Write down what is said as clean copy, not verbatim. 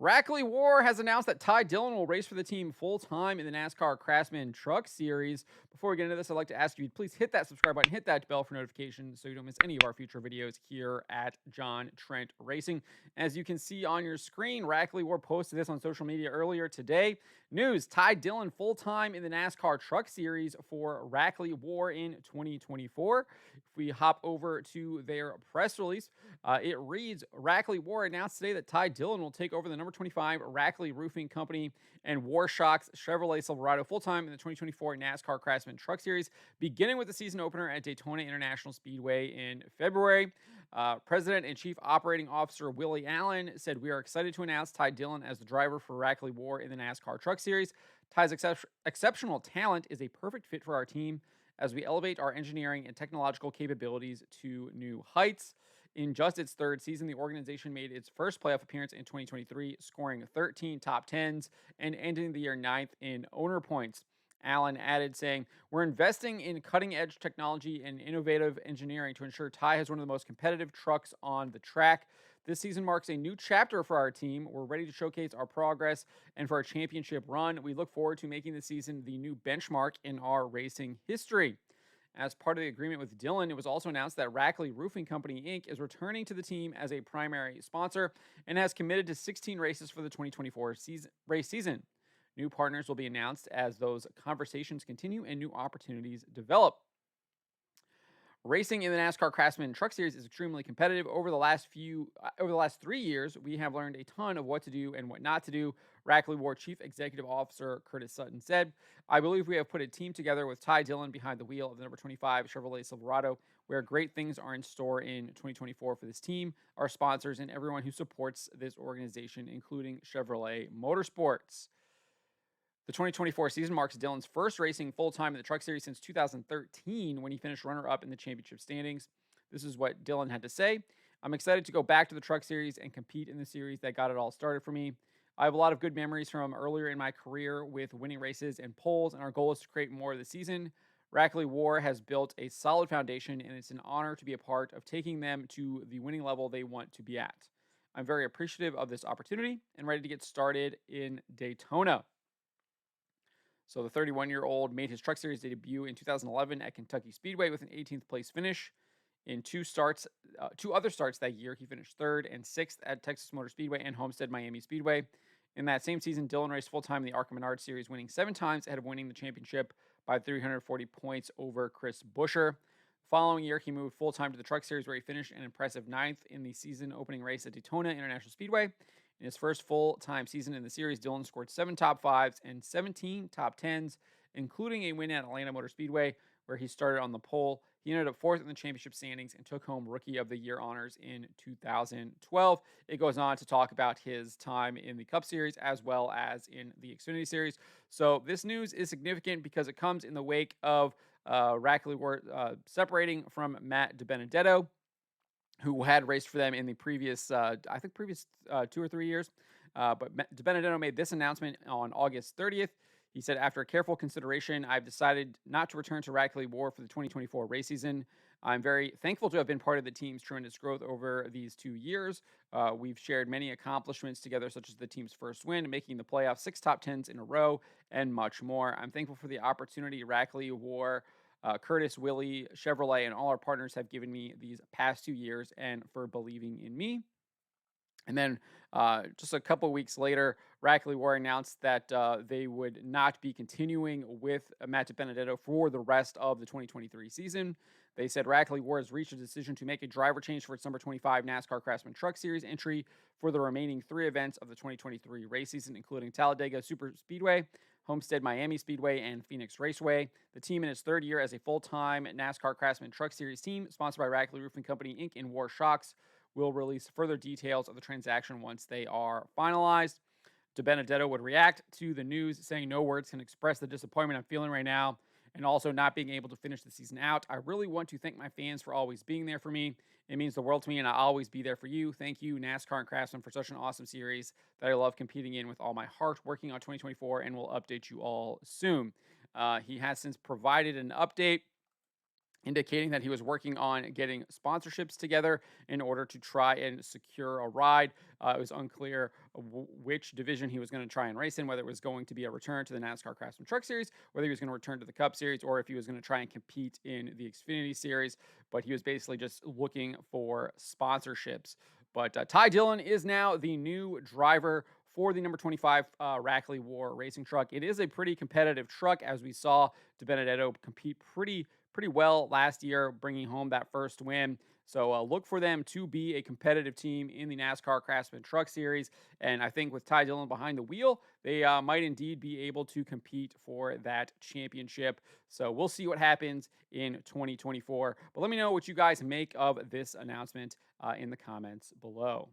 Rackley W.A.R has announced that Dillon will race for the team full-time in the NASCAR Craftsman Truck Series. Before we get into this, I'd like to ask you to please hit that subscribe button, hit that bell for notifications so you don't miss any of our future videos here at John Trent Racing. As you can see on your screen, Rackley W.A.R posted this on social media earlier today. News, Dillon full-time in the NASCAR Truck Series for Rackley W.A.R in 2024. If we hop over to their press release, it reads, Rackley W.A.R announced today that Dillon will take over the number 25 Rackley Roofing Company and Warshocks Chevrolet Silverado full-time in the 2024 NASCAR Craftsman Truck Series, beginning with the season opener at Daytona International Speedway in February. President and Chief Operating Officer Willie Allen said, "We are excited to announce Dillon as the driver for Rackley W.A.R in the NASCAR Truck Series. Exceptional talent is a perfect fit for our team as we elevate our engineering and technological capabilities to new heights." In just its third season, the organization made its first playoff appearance in 2023, scoring 13 top tens and ending the year ninth in owner points. Allen added, saying, "We're investing in cutting-edge technology and innovative engineering to ensure has one of the most competitive trucks on the track. This season marks a new chapter for our team. We're ready to showcase our progress and for our championship run. We look forward to making the season the new benchmark in our racing history." As part of the agreement with Dillon, it was also announced that Rackley Roofing Company, Inc. is returning to the team as a primary sponsor and has committed to 16 races for the 2024 race season. New partners will be announced as those conversations continue and new opportunities develop. Racing in the NASCAR Craftsman Truck Series is extremely competitive. Over the last 3 years, we have learned a ton of what to do and what not to do, Rackley W.A.R Chief Executive Officer Curtis Sutton said. "I believe we have put a team together with Dillon behind the wheel of the number 25 Chevrolet Silverado, where great things are in store in 2024 for this team, our sponsors, and everyone who supports this organization, including Chevrolet Motorsports." The 2024 season marks Dillon's first racing full-time in the Truck Series since 2013 when he finished runner-up in the championship standings. This is what Dillon had to say. "I'm excited to go back to the Truck Series and compete in the series that got it all started for me. I have a lot of good memories from earlier in my career with winning races and poles, and our goal is to create more of the season. Rackley W.A.R has built a solid foundation, and it's an honor to be a part of taking them to the winning level they want to be at. I'm very appreciative of this opportunity and ready to get started in Daytona." So the 31-year-old made his Truck Series debut in 2011 at Kentucky Speedway with an 18th place finish. In two other starts that year, he finished third and sixth at Texas Motor Speedway and Homestead Miami Speedway. In that same season, Dillon raced full-time in the ARCA Menard Series, winning 7 times ahead of winning the championship by 340 points over Chris Buescher. The following year, he moved full-time to the Truck Series, where he finished an impressive ninth in the season-opening race at Daytona International Speedway. In his first full-time season in the series, Dillon scored 7 top 5s and 17 top 10s, including a win at Atlanta Motor Speedway, where he started on the pole. He ended up fourth in the championship standings and took home Rookie of the Year honors in 2012. It goes on to talk about his time in the Cup Series as well as in the Xfinity Series. So this news is significant because it comes in the wake of Rackley W.A.R separating from Matt DiBenedetto, who had raced for them in the previous 2 or 3 years. But DiBenedetto made this announcement on August 30th. He said, "After careful consideration, I've decided not to return to Rackley W.A.R for the 2024 race season. I'm very thankful to have been part of the team's tremendous growth over these 2 years. We've shared many accomplishments together, such as the team's first win, making the playoffs, 6 top 10s in a row, and much more. I'm thankful for the opportunity Rackley W.A.R, Curtis, Willie, Chevrolet, and all our partners have given me these past 2 years and for believing in me." And then just a couple weeks later, Rackley W.A.R announced that they would not be continuing with Matt DiBenedetto for the rest of the 2023 season. They said Rackley W.A.R has reached a decision to make a driver change for its number 25 NASCAR Craftsman Truck Series entry for the remaining 3 events of the 2023 race season, including Talladega Super Speedway, Homestead Miami Speedway, and Phoenix Raceway. The team in its third year as a full-time NASCAR Craftsman Truck Series team, sponsored by Rackley Roofing Company, Inc. and Warshocks, will release further details of the transaction once they are finalized. DiBenedetto would react to the news, saying, "No words can express the disappointment I'm feeling right now, and also not being able to finish the season out. I really want to thank my fans for always being there for me. It means the world to me, and I'll always be there for you. Thank you, NASCAR and Craftsman, for such an awesome series that I love competing in with all my heart, working on 2024, and will update you all soon." He has since provided an update indicating that he was working on getting sponsorships together in order to try and secure a ride. It was unclear which division he was going to try and race in, whether it was going to be a return to the NASCAR Craftsman Truck Series, whether he was going to return to the Cup Series, or if he was going to try and compete in the Xfinity Series. But he was basically just looking for sponsorships. But Ty Dillon is now the new driver for the number 25 Rackley W.A.R racing truck. It is a pretty competitive truck, as we saw DiBenedetto compete pretty well last year, bringing home that first win. So look for them to be a competitive team in the NASCAR Craftsman Truck Series. And I think with Ty Dillon behind the wheel, they might indeed be able to compete for that championship. So we'll see what happens in 2024. But let me know what you guys make of this announcement in the comments below.